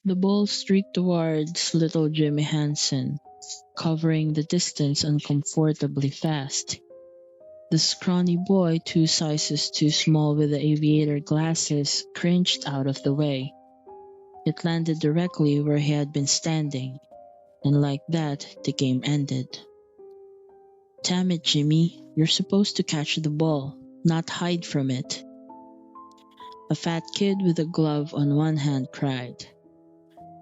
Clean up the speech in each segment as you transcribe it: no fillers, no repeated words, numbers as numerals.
The ball streaked towards little Jimmy Hansen, covering the distance uncomfortably fast. The scrawny boy, 2 sizes too small with the aviator glasses, cringed out of the way. It landed directly where he had been standing, and like that, the game ended. Damn it, Jimmy, you're supposed to catch the ball, not hide from it. A fat kid with a glove on one hand cried.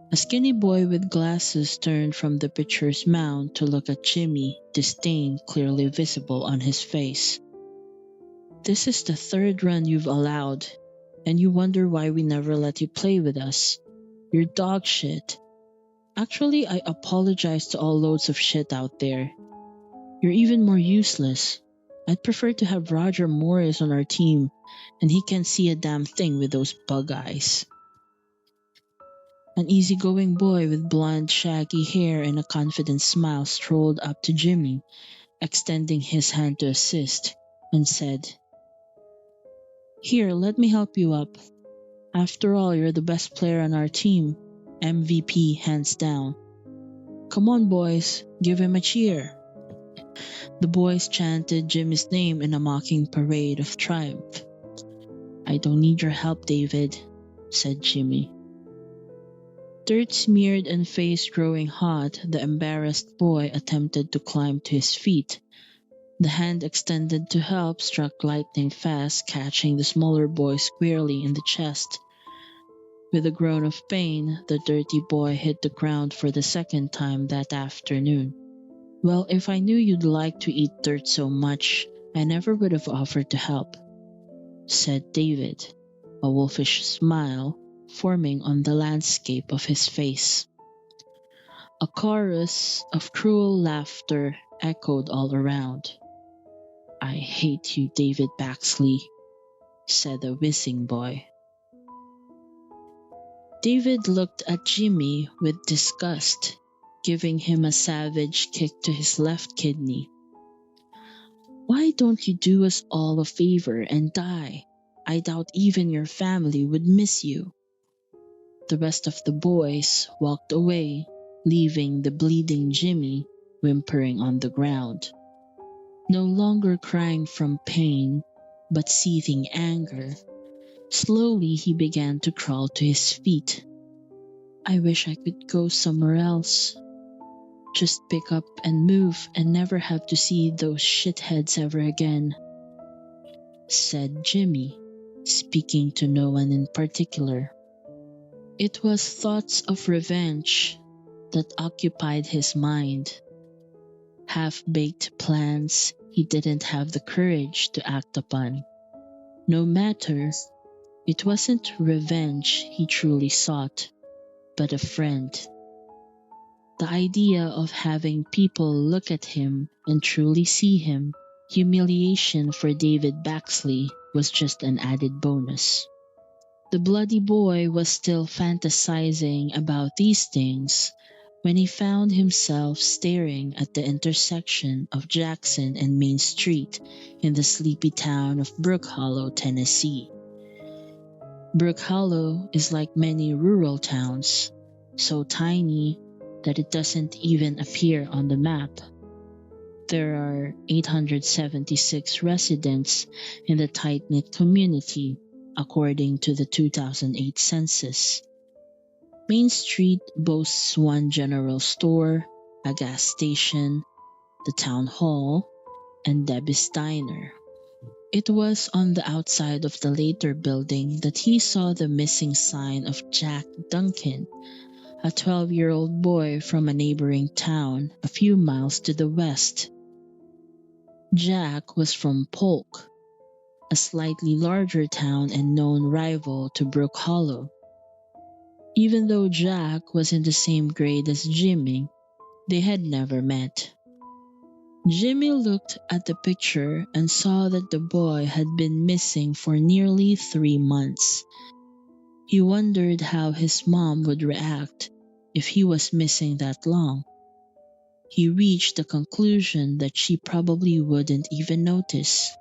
A skinny boy with glasses turned from the pitcher's mound to look at Jimmy, disdain clearly visible on his face. This is the third run you've allowed, and you wonder why we never let you play with us. You're dog shit. Actually, I apologize to all loads of shit out there. You're even more useless. I'd prefer to have Roger Morris on our team, and he can't see a damn thing with those bug eyes. An easygoing boy with blonde, shaggy hair and a confident smile strolled up to Jimmy, extending his hand to assist, and said, "Here, let me help you up. After all, you're the best player on our team. MVP, hands down. Come on, boys, give him a cheer." The boys chanted Jimmy's name in a mocking parade of triumph. "I don't need your help, David," said Jimmy. Dirt smeared and face growing hot, the embarrassed boy attempted to climb to his feet. The hand extended to help struck lightning fast, catching the smaller boy squarely in the chest. With a groan of pain, the dirty boy hit the ground for the second time that afternoon. "Well, if I knew you'd like to eat dirt so much, I never would have offered to help," said David, a wolfish smile forming on the landscape of his face. A chorus of cruel laughter echoed all around. "I hate you, David Baxley," said the whizzing boy. David looked at Jimmy with disgust, giving him a savage kick to his left kidney. "Why don't you do us all a favor and die? I doubt even your family would miss you." The rest of the boys walked away, leaving the bleeding Jimmy whimpering on the ground. No longer crying from pain, but seething anger, slowly he began to crawl to his feet. "I wish I could go somewhere else. Just pick up and move and never have to see those shitheads ever again," said Jimmy, speaking to no one in particular. It was thoughts of revenge that occupied his mind. Half-baked plans he didn't have the courage to act upon. No matter, it wasn't revenge he truly sought, but a friend. The idea of having people look at him and truly see him, humiliation for David Baxley, was just an added bonus. The bloody boy was still fantasizing about these things when he found himself staring at the intersection of Jackson and Main Street in the sleepy town of Brook Hollow, Tennessee. Brook Hollow is like many rural towns, so tiny that it doesn't even appear on the map. There are 876 residents in the tight-knit community, according to the 2008 census. Main Street boasts one general store, a gas station, the town hall, and Debbie's Diner. It was on the outside of the later building that he saw the missing sign of Jack Duncan, a 12-year-old boy from a neighboring town a few miles to the west. Jack was from Polk, a slightly larger town and known rival to Brook Hollow. Even though Jack was in the same grade as Jimmy, they had never met. Jimmy looked at the picture and saw that the boy had been missing for nearly 3 months. He wondered how his mom would react if he was missing that long. He reached the conclusion that she probably wouldn't even notice.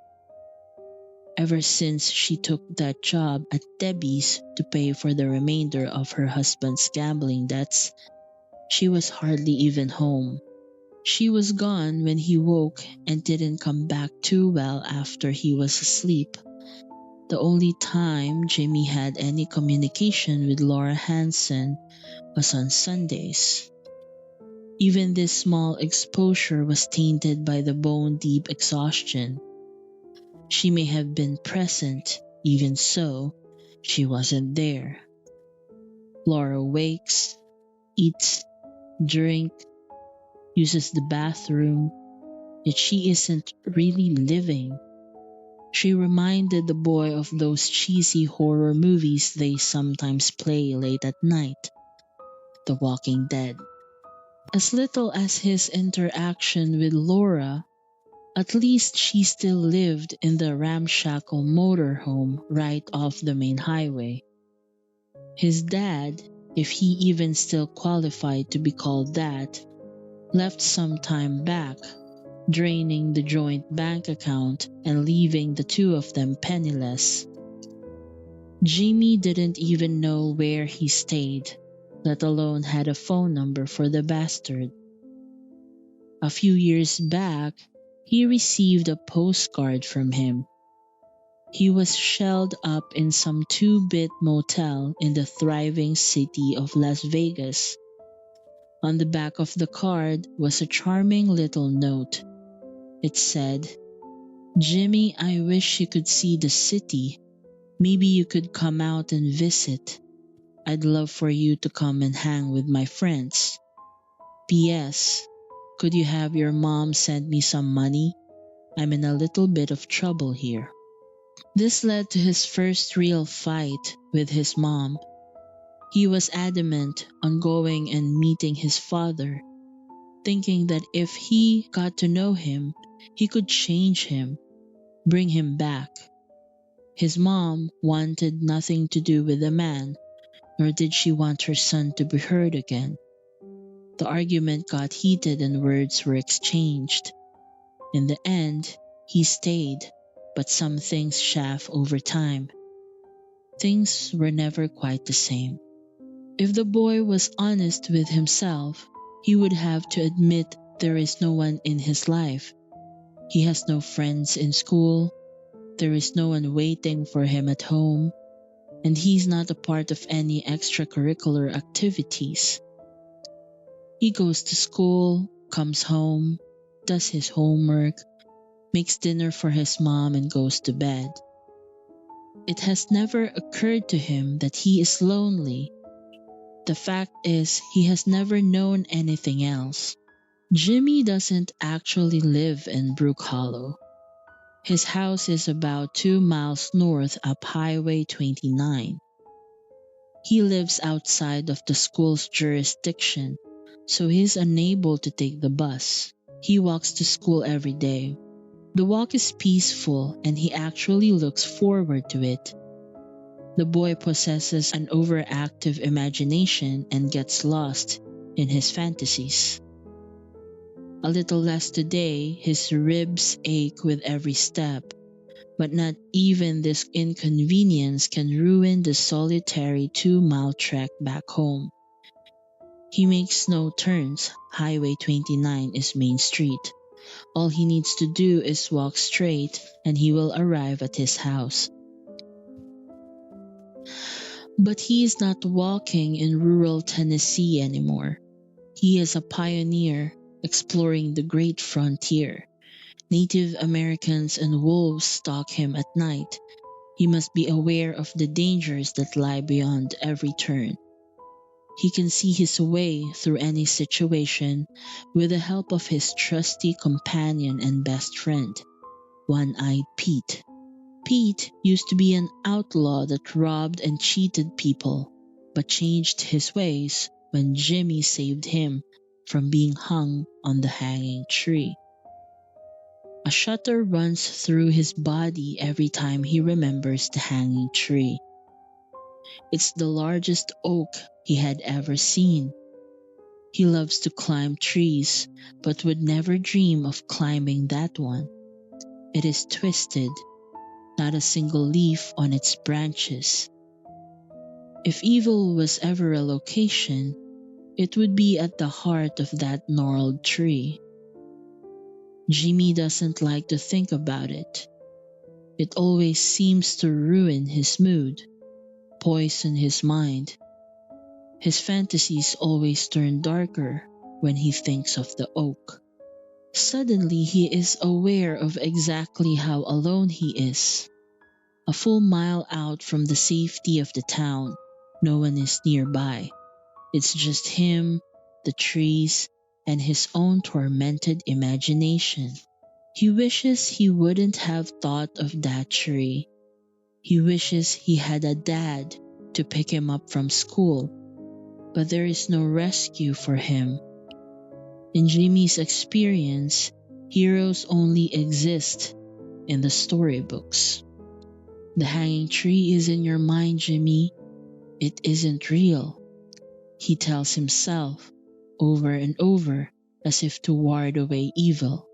Ever since she took that job at Debbie's to pay for the remainder of her husband's gambling debts, she was hardly even home. She was gone when he woke and didn't come back too well after he was asleep. The only time Jimmy had any communication with Laura Hansen was on Sundays. Even this small exposure was tainted by the bone deep exhaustion. She may have been present, even so, she wasn't there. Laura wakes, eats, drinks, uses the bathroom, yet she isn't really living. She reminded the boy of those cheesy horror movies they sometimes play late at night, The Walking Dead. As little as his interaction with Laura, at least she still lived in the ramshackle motorhome right off the main highway. His dad, if he even still qualified to be called that, left some time back, draining the joint bank account and leaving the two of them penniless. Jimmy didn't even know where he stayed, let alone had a phone number for the bastard. A few years back, he received a postcard from him. He was shelled up in some two-bit motel in the thriving city of Las Vegas. On the back of the card was a charming little note. It said, "Jimmy, I wish you could see the city. Maybe you could come out and visit. I'd love for you to come and hang with my friends. P.S. Could you have your mom send me some money? I'm in a little bit of trouble here." This led to his first real fight with his mom. He was adamant on going and meeting his father, thinking that if he got to know him, he could change him, bring him back. His mom wanted nothing to do with the man, nor did she want her son to be heard again. The argument got heated and words were exchanged. In the end, he stayed, but some things chafe over time. Things were never quite the same. If the boy was honest with himself, he would have to admit there is no one in his life. He has no friends in school, there is no one waiting for him at home, and he's not a part of any extracurricular activities. He goes to school, comes home, does his homework, makes dinner for his mom, and goes to bed. It has never occurred to him that he is lonely. The fact is, he has never known anything else. Jimmy doesn't actually live in Brook Hollow. His house is about 2 miles north up Highway 29. He lives outside of the school's jurisdiction, so he's unable to take the bus. He walks to school every day. The walk is peaceful and he actually looks forward to it. The boy possesses an overactive imagination and gets lost in his fantasies. A little less today, his ribs ache with every step, but not even this inconvenience can ruin the solitary 2-mile trek back home. He makes no turns. Highway 29 is Main Street. All he needs to do is walk straight and he will arrive at his house. But he is not walking in rural Tennessee anymore. He is a pioneer exploring the great frontier. Native Americans and wolves stalk him at night. He must be aware of the dangers that lie beyond every turn. He can see his way through any situation with the help of his trusty companion and best friend, One-Eyed Pete. Pete used to be an outlaw that robbed and cheated people, but changed his ways when Jimmy saved him from being hung on the hanging tree. A shudder runs through his body every time he remembers the hanging tree. It's the largest oak he had ever seen. He loves to climb trees, but would never dream of climbing that one. It is twisted, not a single leaf on its branches. If evil was ever a location, it would be at the heart of that gnarled tree. Jimmy doesn't like to think about it. It always seems to ruin his mood, poison his mind. His fantasies always turn darker when he thinks of the oak. Suddenly he is aware of exactly how alone he is. A full mile out from the safety of the town, no one is nearby. It's just him, the trees, and his own tormented imagination. He wishes he wouldn't have thought of that tree. He wishes he had a dad to pick him up from school, but there is no rescue for him. In Jimmy's experience, heroes only exist in the storybooks. The hanging tree is in your mind, Jimmy. It isn't real, he tells himself over and over as if to ward away evil.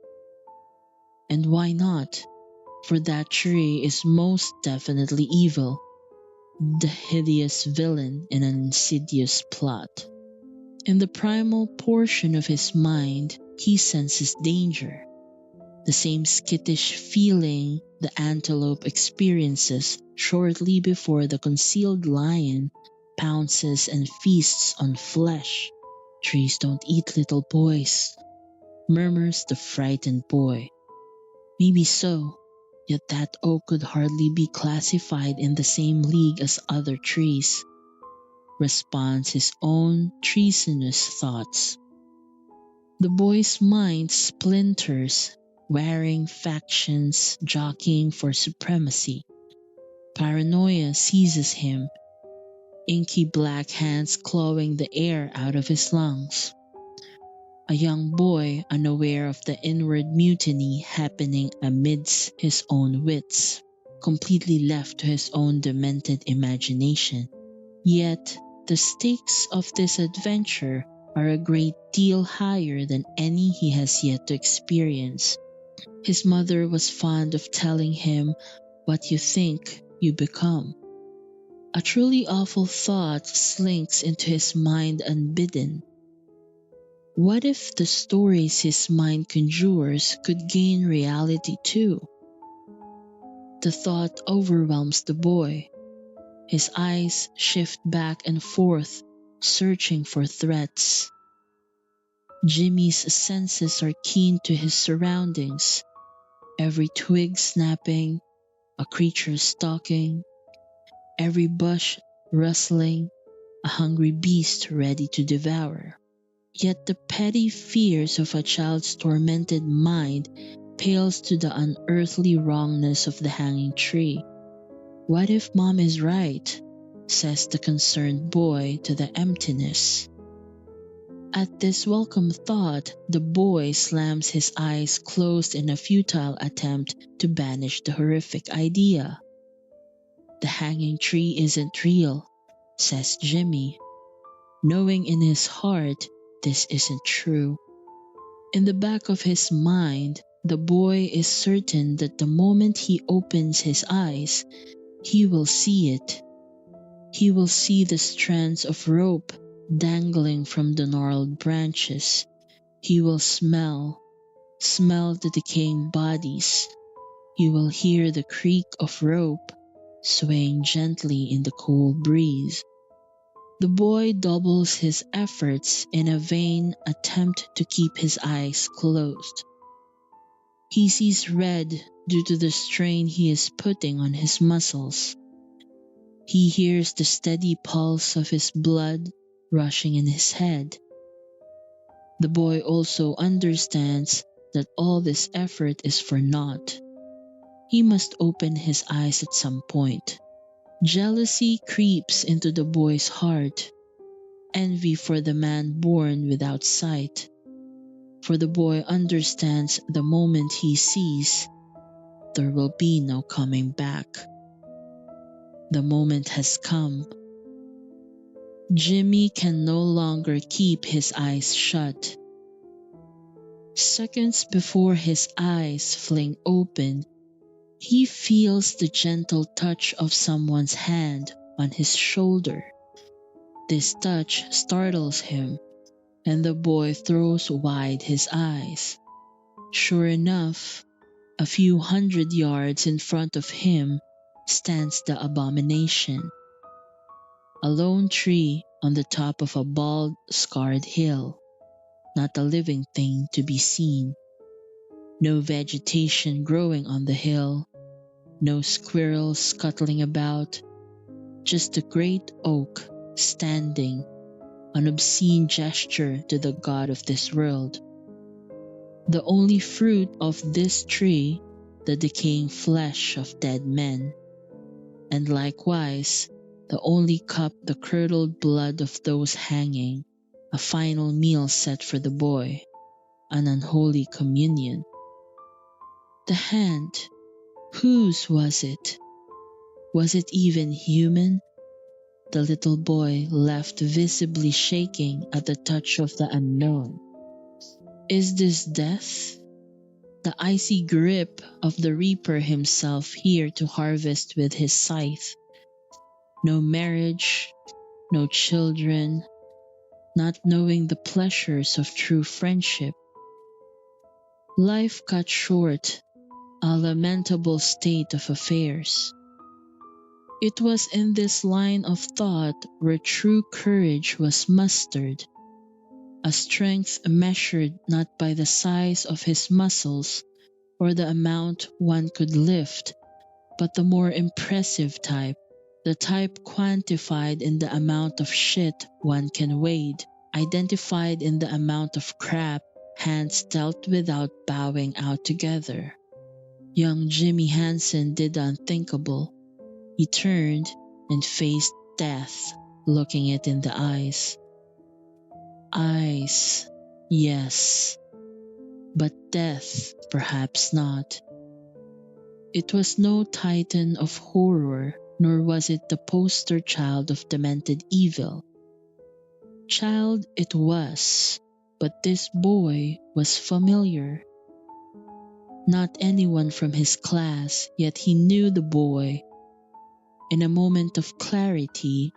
And why not? For that tree is most definitely evil, the hideous villain in an insidious plot. In the primal portion of his mind, he senses danger, the same skittish feeling the antelope experiences shortly before the concealed lion pounces and feasts on flesh. Trees don't eat little boys, murmurs the frightened boy. Maybe so, yet that oak could hardly be classified in the same league as other trees, responds his own treasonous thoughts. The boy's mind splinters, warring factions jockeying for supremacy. Paranoia seizes him, inky black hands clawing the air out of his lungs. A young boy unaware of the inward mutiny happening amidst his own wits, completely left to his own demented imagination. Yet, the stakes of this adventure are a great deal higher than any he has yet to experience. His mother was fond of telling him, "What you think, you become." A truly awful thought slinks into his mind unbidden. What if the stories his mind conjures could gain reality too? The thought overwhelms the boy. His eyes shift back and forth, searching for threats. Jimmy's senses are keen to his surroundings, every twig snapping, a creature stalking, every bush rustling, a hungry beast ready to devour. Yet the petty fears of a child's tormented mind pales to the unearthly wrongness of the hanging tree. "What if Mom is right?" says the concerned boy to the emptiness. At this welcome thought, the boy slams his eyes closed in a futile attempt to banish the horrific idea. "The hanging tree isn't real," says Jimmy, knowing in his heart this isn't true. In the back of his mind, the boy is certain that the moment he opens his eyes, he will see it. He will see the strands of rope dangling from the gnarled branches. He will smell the decaying bodies. He will hear the creak of rope swaying gently in the cool breeze. The boy doubles his efforts in a vain attempt to keep his eyes closed. He sees red due to the strain he is putting on his muscles. He hears the steady pulse of his blood rushing in his head. The boy also understands that all this effort is for naught. He must open his eyes at some point. Jealousy creeps into the boy's heart, envy for the man born without sight. For the boy understands the moment he sees, there will be no coming back. The moment has come. Jimmy can no longer keep his eyes shut. Seconds before his eyes fling open, He feels the gentle touch of someone's hand on his shoulder. This touch startles him, and the boy throws wide his eyes. Sure enough, a few hundred yards in front of him stands the abomination. A lone tree on the top of a bald, scarred hill, not a living thing to be seen. No vegetation growing on the hill, no squirrels scuttling about, just a great oak standing, an obscene gesture to the god of this world. The only fruit of this tree, the decaying flesh of dead men, and likewise the only cup the curdled blood of those hanging, a final meal set for the boy, an unholy communion. The hand, whose was it? Was it even human? The little boy left visibly shaking at the touch of the unknown. Is this death? The icy grip of the reaper himself here to harvest with his scythe. No marriage, no children, not knowing the pleasures of true friendship. Life cut short, a lamentable state of affairs. It was in this line of thought where true courage was mustered, a strength measured not by the size of his muscles or the amount one could lift, but the more impressive type, the type quantified in the amount of shit one can wade, identified in the amount of crap hands dealt without bowing out together. Young Jimmy Hansen did the unthinkable. He turned and faced death, looking it in the eyes. Eyes, yes, but death perhaps not. It was no titan of horror, nor was it the poster child of demented evil. Child it was, but this boy was familiar. Not anyone from his class, yet he knew the boy. In a moment of clarity,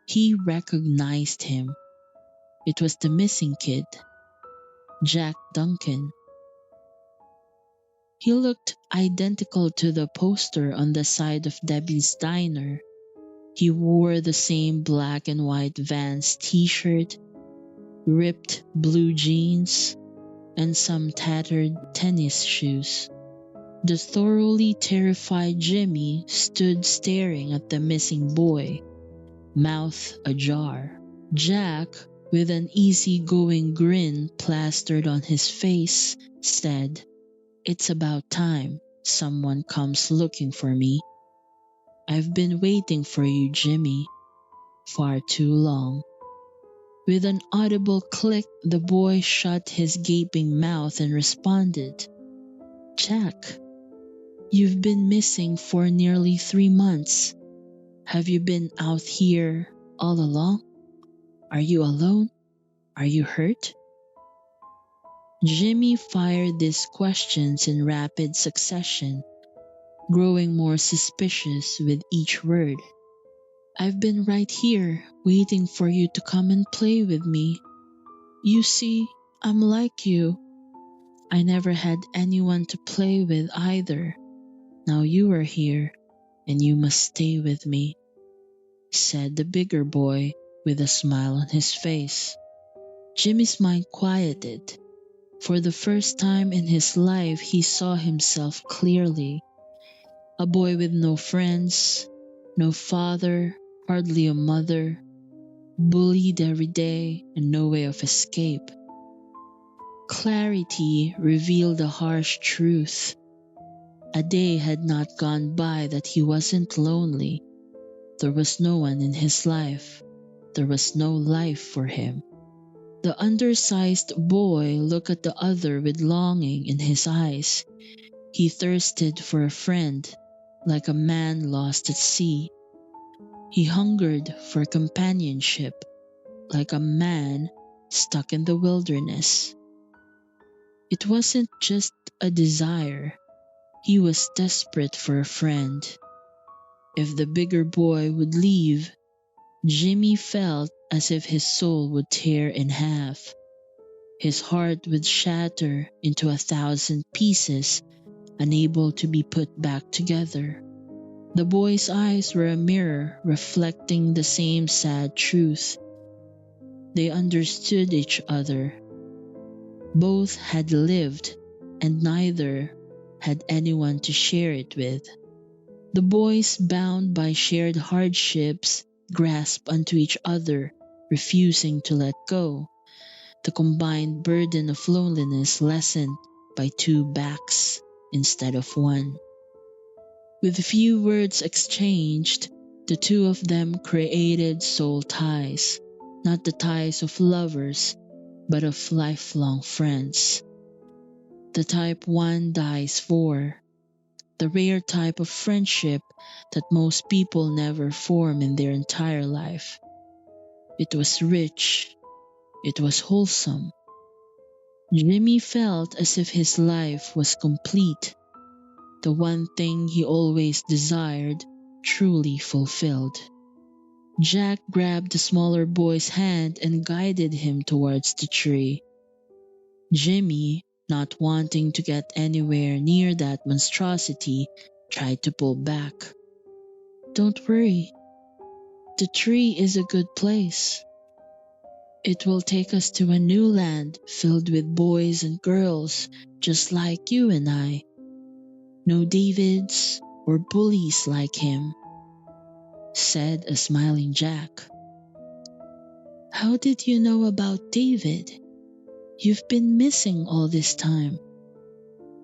he recognized him. It was the missing kid, Jack Duncan. He looked identical to the poster on the side of Debbie's diner. He wore the same black and white Vans t-shirt, ripped blue jeans, and some tattered tennis shoes. The thoroughly terrified Jimmy stood staring at the missing boy, mouth ajar. Jack, with an easy-going grin plastered on his face, said, "It's about time someone comes looking for me. I've been waiting for you, Jimmy, far too long." With an audible click, the boy shut his gaping mouth and responded, "Jack, you've been missing for nearly 3 months. Have you been out here all along? Are you alone? Are you hurt?" Jimmy fired these questions in rapid succession, growing more suspicious with each word. "I've been right here, waiting for you to come and play with me. You see, I'm like you. I never had anyone to play with either. Now you are here, and you must stay with me," said the bigger boy with a smile on his face. Jimmy's mind quieted. For the first time in his life, he saw himself clearly. A boy with no friends, no father, hardly a mother, bullied every day, and no way of escape. Clarity revealed a harsh truth. A day had not gone by that he wasn't lonely. There was no one in his life. There was no life for him. The undersized boy looked at the other with longing in his eyes. He thirsted for a friend, like a man lost at sea. He hungered for companionship, like a man stuck in the wilderness. It wasn't just a desire. He was desperate for a friend. If the bigger boy would leave, Jimmy felt as if his soul would tear in half. His heart would shatter into 1,000 pieces, unable to be put back together. The boy's eyes were a mirror reflecting the same sad truth. They understood each other. Both had lived, and neither had anyone to share it with. The boys, bound by shared hardships, grasped onto each other, refusing to let go. The combined burden of loneliness lessened by two backs instead of one. With few words exchanged, the two of them created soul ties, not the ties of lovers, but of lifelong friends. The type one dies for, the rare type of friendship that most people never form in their entire life. It was rich, it was wholesome. Jimmy felt as if his life was complete, the one thing he always desired, truly fulfilled. Jack grabbed the smaller boy's hand and guided him towards the tree. Jimmy, not wanting to get anywhere near that monstrosity, tried to pull back. Don't worry. The tree is a good place. It will take us to a new land filled with boys and girls just like you and I. No Davids or bullies like him, said a smiling Jack. How did you know about David? You've been missing all this time,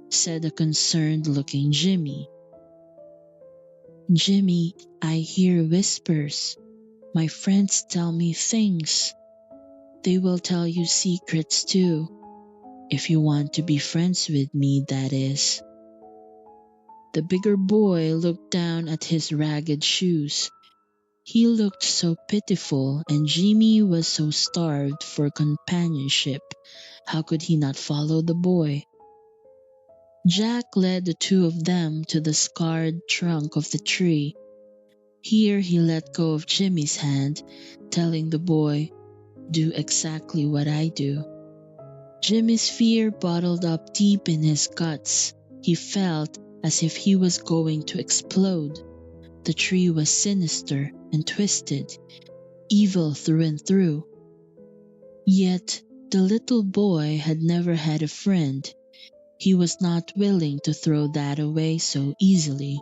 said a concerned-looking Jimmy. Jimmy, I hear whispers. My friends tell me things. They will tell you secrets too, if you want to be friends with me, that is. The bigger boy looked down at his ragged shoes. He looked so pitiful, and Jimmy was so starved for companionship. How could he not follow the boy? Jack led the two of them to the scarred trunk of the tree. Here he let go of Jimmy's hand, telling the boy, "Do exactly what I do." Jimmy's fear bottled up deep in his guts. He felt as if he was going to explode. The tree was sinister and twisted, evil through and through. Yet the little boy had never had a friend. He was not willing to throw that away so easily.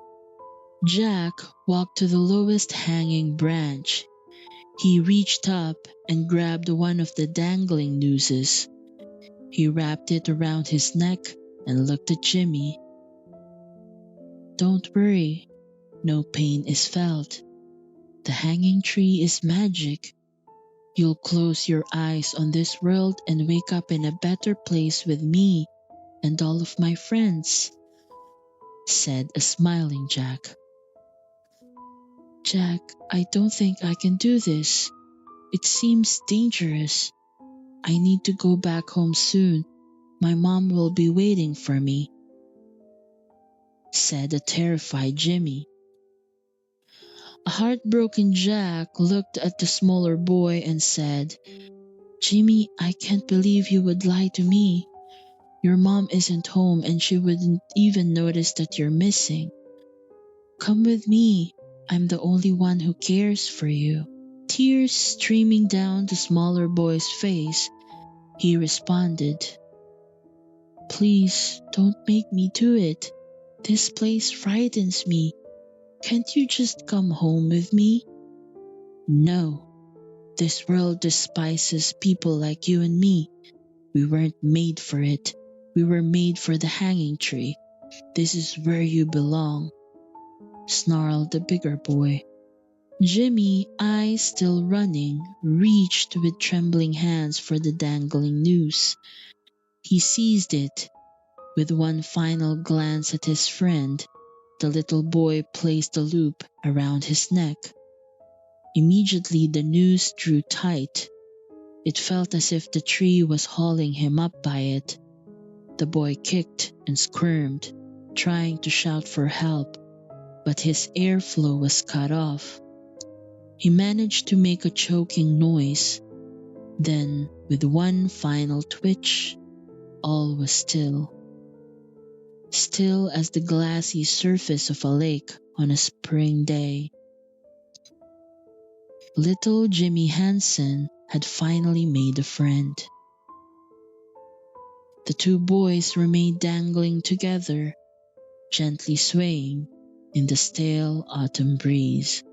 Jack walked to the lowest hanging branch. He reached up and grabbed one of the dangling nooses. He wrapped it around his neck and looked at Jimmy. Don't worry, no pain is felt. The hanging tree is magic. You'll close your eyes on this world and wake up in a better place with me and all of my friends, said a smiling Jack. Jack, I don't think I can do this. It seems dangerous. I need to go back home soon. My mom will be waiting for me, said a terrified Jimmy. A heartbroken Jack looked at the smaller boy and said, Jimmy, I can't believe you would lie to me. Your mom isn't home and she wouldn't even notice that you're missing. Come with me. I'm the only one who cares for you. Tears streaming down the smaller boy's face, he responded, Please don't make me do it. This place frightens me. Can't you just come home with me? No. This world despises people like you and me. We weren't made for it. We were made for the hanging tree. This is where you belong, snarled the bigger boy. Jimmy, eyes still running, reached with trembling hands for the dangling noose. He seized it. With one final glance at his friend, the little boy placed a loop around his neck. Immediately the noose drew tight. It felt as if the tree was hauling him up by it. The boy kicked and squirmed, trying to shout for help, but his airflow was cut off. He managed to make a choking noise. Then, with one final twitch, all was still. Still as the glassy surface of a lake on a spring day. Little Jimmy Hansen had finally made a friend. The two boys remained dangling together, gently swaying in the stale autumn breeze.